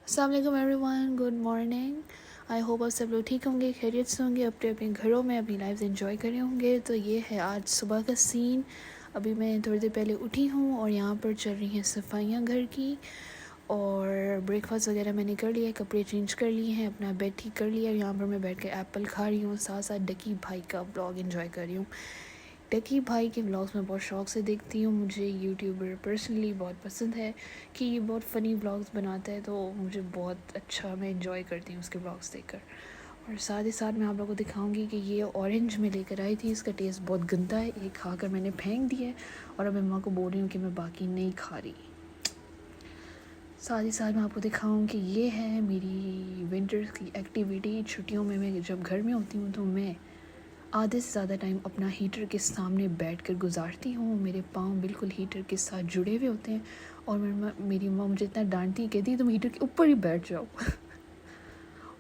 अस्सलाम वालेकुम everyone, good morning. I hope आप सब लोग ठीक होंगे, खैरियत से होंगे, अपने अपने घरों में अपनी लाइफ एंजॉय कर रहे होंगे। तो ये है आज सुबह का सीन। अभी मैं थोड़ी देर पहले उठी हूँ और यहाँ पर चल रही हैं सफाइयाँ घर की। और ब्रेकफास्ट वगैरह मैंने कर लिया है, कपड़े चेंज कर लिए हैं, अपना बेड ठीक कर लिया है। यहाँ पर मैं बैठ कर एप्पल खा रही हूँ, साथ साथ डकी भाई का ब्लॉग एंजॉय कर रही हूँ। टकी भाई के व्लॉग्स मैं बहुत शौक से देखती हूँ। मुझे यूट्यूबर पर्सनली बहुत पसंद है कि ये बहुत फ़नी व्लॉग्स बनाता है, तो मुझे बहुत अच्छा, मैं इंजॉय करती हूँ उसके व्लॉग्स देखकर। और साथ ही साथ मैं आप लोगों को दिखाऊंगी कि ये ऑरेंज में लेकर आई थी, इसका टेस्ट बहुत गंदा है, ये खाकर मैंने फेंक दिया है और अब मम्मा को बोल रही हूँ कि मैं बाकी नहीं खा रही। साथ ही साथ मैं आपको दिखाऊँ कि ये है मेरी विंटर्स की एक्टिविटी। छुट्टियों में मैं जब घर में होती हूँ तो मैं आधे से ज़्यादा टाइम अपना हीटर के सामने बैठकर गुजारती हूँ। मेरे पाँव बिल्कुल हीटर के साथ जुड़े हुए होते हैं और मेरी माँ मुझे इतना डांटती, कहती है तुम हीटर के ऊपर ही बैठ जाओ।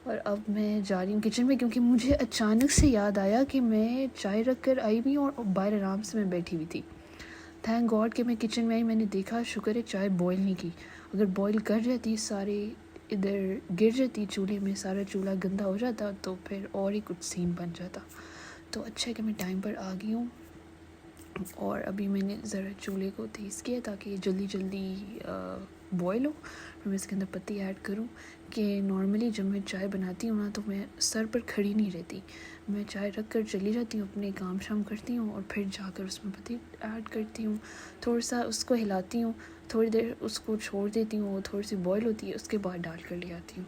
और अब मैं जा रही हूँ किचन में, क्योंकि मुझे अचानक से याद आया कि मैं चाय रख कर आई भी हूँ और बाहर आराम से मैं बैठी हुई थी। थैंक गॉड कि मैं किचन में आई, मैंने देखा, शुक्र है चाय बॉयल नहीं की। अगर बॉयल कर जाती, सारे इधर गिर जाती चूल्हे में, सारा चूल्हा गंदा हो जाता तो फिर और ही कुछ सीन बन जाता। तो अच्छा है कि मैं टाइम पर आ गई हूँ। और अभी मैंने ज़रा चूल्हे को तेज़ किया ताकि ये जल्दी जल्दी बॉयल हो। फिर मैं इसके अंदर पत्ती ऐड करूँ। कि नॉर्मली जब मैं चाय बनाती हूँ ना तो मैं सर पर खड़ी नहीं रहती, मैं चाय रख कर चली जाती हूँ, अपने काम शाम करती हूँ और फिर जाकर उसमें पत्ती ऐड करती हूँ। थोड़ा सा उसको हिलाती हूँ, थोड़ी देर उसको छोड़ देती हूँ, वो थोड़ी सी बॉयल होती है, उसके बाद डाल कर ले आती हूँ।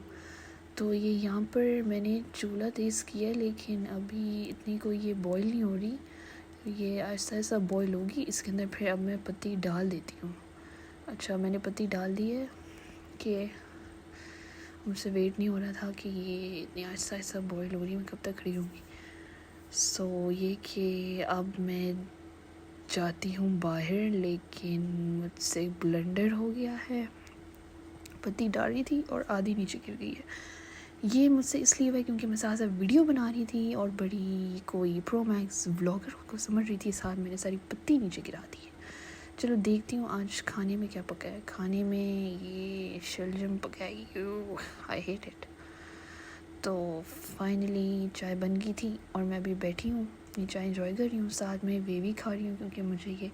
तो ये यहाँ पर मैंने चूल्हा तेज़ किया है, लेकिन अभी इतनी कोई ये बॉयल नहीं हो रही। ये ऐसा ऐसा बॉयल होगी, इसके अंदर फिर अब मैं पत्ती डाल देती हूँ। अच्छा, मैंने पत्ती डाल दी है कि मुझसे वेट नहीं हो रहा था कि ये इतनी ऐसा ऐसा बॉयल हो रही है, मैं कब तक खड़ी रहूँगी। सो ये कि अब मैं जाती हूँ बाहर, लेकिन मुझसे ब्लेंडर हो गया है। पत्ती डाल रही थी और आधी नीचे गिर गई है। ये मुझसे इसलिए हुआ क्योंकि मैं साथ साथ वीडियो बना रही थी और बड़ी कोई प्रो मैक्स व्लॉगर को समझ रही थी, साथ मैंने सारी पत्ती नीचे गिरा दी है। चलो देखती हूँ आज खाने में क्या पका है। खाने में ये शलजम पकाई, आई हेट इट। तो फाइनली चाय बन गई थी और मैं अभी बैठी हूँ, ये चाय इंजॉय कर रही हूँ, साथ में वे भी खा रही हूँ क्योंकि मुझे ये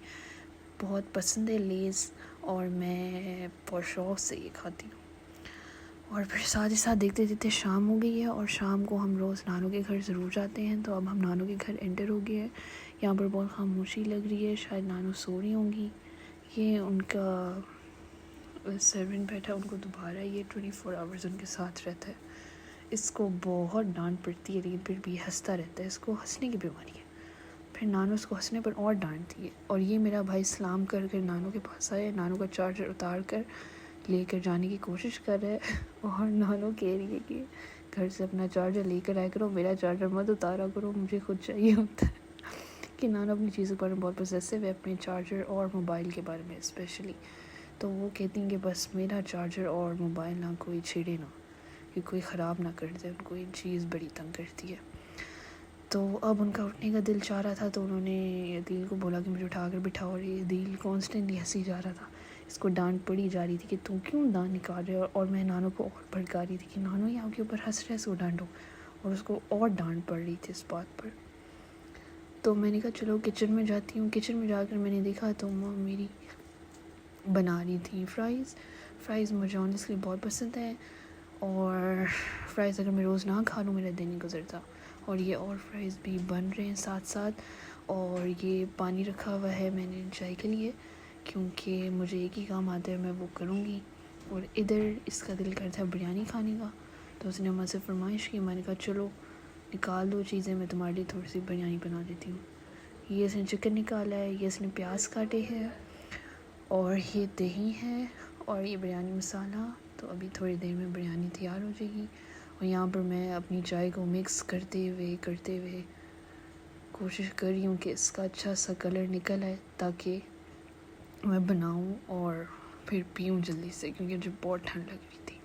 बहुत पसंद है लेज़, और मैं बहुत शौक़ से ये खाती हूँ। और फिर साथ ही साथ देखते देखते शाम हो गई है और शाम को हम रोज़ नानू के घर ज़रूर जाते हैं। तो अब हम नानू के घर एंटर हो गए हैं। यहाँ पर बहुत खामोशी लग रही है, शायद नानू सो रही होंगी। ये उनका सर्वेंट बैठा, उनको दोबारा ये 24 आवर्स उनके साथ रहता है। इसको बहुत डांट पड़ती है लेकिन फिर भी हंसता रहता है, इसको हंसने की बीमारी है। फिर नानू उसको हंसने पर और डांटती है। और ये मेरा भाई सलाम कर कर नानू के पास आया, नानू का चार्जर उतार कर लेकर जाने की कोशिश कर रहा है और नानू कह रही है कि घर से अपना चार्जर लेकर आया करो, मेरा चार्जर मत उतारा करो, मुझे खुद चाहिए होता है। कि नानू अपनी चीज़ों के बारे में बहुत पोसेसिव है, अपने चार्जर और मोबाइल के बारे में स्पेशली। तो वो कहती हैं कि बस मेरा चार्जर और मोबाइल ना कोई छेड़े ना, कि कोई ख़राब ना कर दे, उनको ये चीज़ बड़ी तंग करती है। तो अब उनका उठने का दिल चाह रहा था, तो उन्होंने दिल को बोला कि मुझे उठा कर बिठाओ, और ये दिल कॉन्स्टेंटली हंसी जा रहा था। इसको डांट पड़ी जा रही थी कि तू क्यों दांत निकाल रहे हो, और मैं नानू को और भड़का रही थी कि नानू ये आपके ऊपर हंस रहे, इसको डांटो, और उसको और डांट पड़ रही थी इस बात पर। तो मैंने कहा चलो किचन में जाती हूँ। किचन में जाकर मैंने देखा तो माँ मेरी बना रही थी फ़्राइज़ मुझे ऑनेस्टली बहुत पसंद है, और फ़्राइज़ अगर मैं रोज़ ना खा लूँ मेरा दिन नहीं गुजरता। और ये और फ़्राइज़ भी बन रहे हैं साथ साथ, और ये पानी रखा हुआ है मैंने चाय के लिए, क्योंकि मुझे एक ही काम आता है, मैं वो करूँगी। और इधर इसका दिल करता है बिरयानी खाने का, तो उसने मुझसे फरमाइश की। मैंने कहा चलो निकाल दो चीज़ें, मैं तुम्हारे लिए थोड़ी सी बिरयानी बना देती हूँ। ये इसने चिकन निकाला है, ये इसने प्याज काटे हैं, और ये दही है, और ये बिरयानी मसाला। तो अभी थोड़ी देर में बिरयानी तैयार हो जाएगी। और यहाँ पर मैं अपनी चाय को मिक्स करते हुए कोशिश कर रही हूँ कि इसका अच्छा सा कलर निकल आए, ताकि मैं बनाऊँ और फिर पीऊँ जल्दी से, क्योंकि मुझे बहुत ठंड लग रही थी।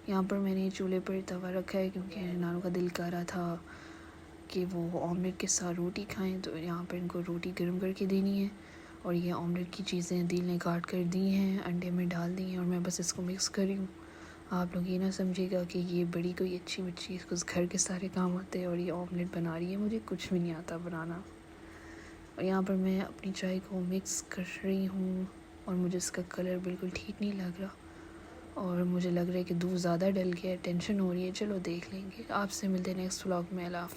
यहाँ पर मैंने चूल्हे पर तवा रखा है क्योंकि नानू का दिल कर रहा था कि वो ऑमलेट के साथ रोटी खाएं, तो यहाँ पर इनको रोटी गर्म करके देनी है। और ये ऑमलेट की चीज़ें दिल ने काट कर दी हैं, अंडे में डाल दी हैं, और मैं बस इसको मिक्स कर रही हूँ। आप लोग ये ना समझिएगा कि ये बड़ी कोई अच्छी बच्ची, इसको घर के सारे काम आते हैं और ये ऑमलेट बना रही है, मुझे कुछ भी नहीं आता बनाना। और यहाँ पर मैं अपनी चाय को मिक्स कर रही हूँ और मुझे इसका कलर बिल्कुल ठीक नहीं लग रहा और मुझे लग रहा है कि दूध ज़्यादा डल गया है, टेंशन हो रही है। चलो देख लेंगे, आपसे मिलते हैं नेक्स्ट व्लॉग में। अल्लाह हाफ़िज़।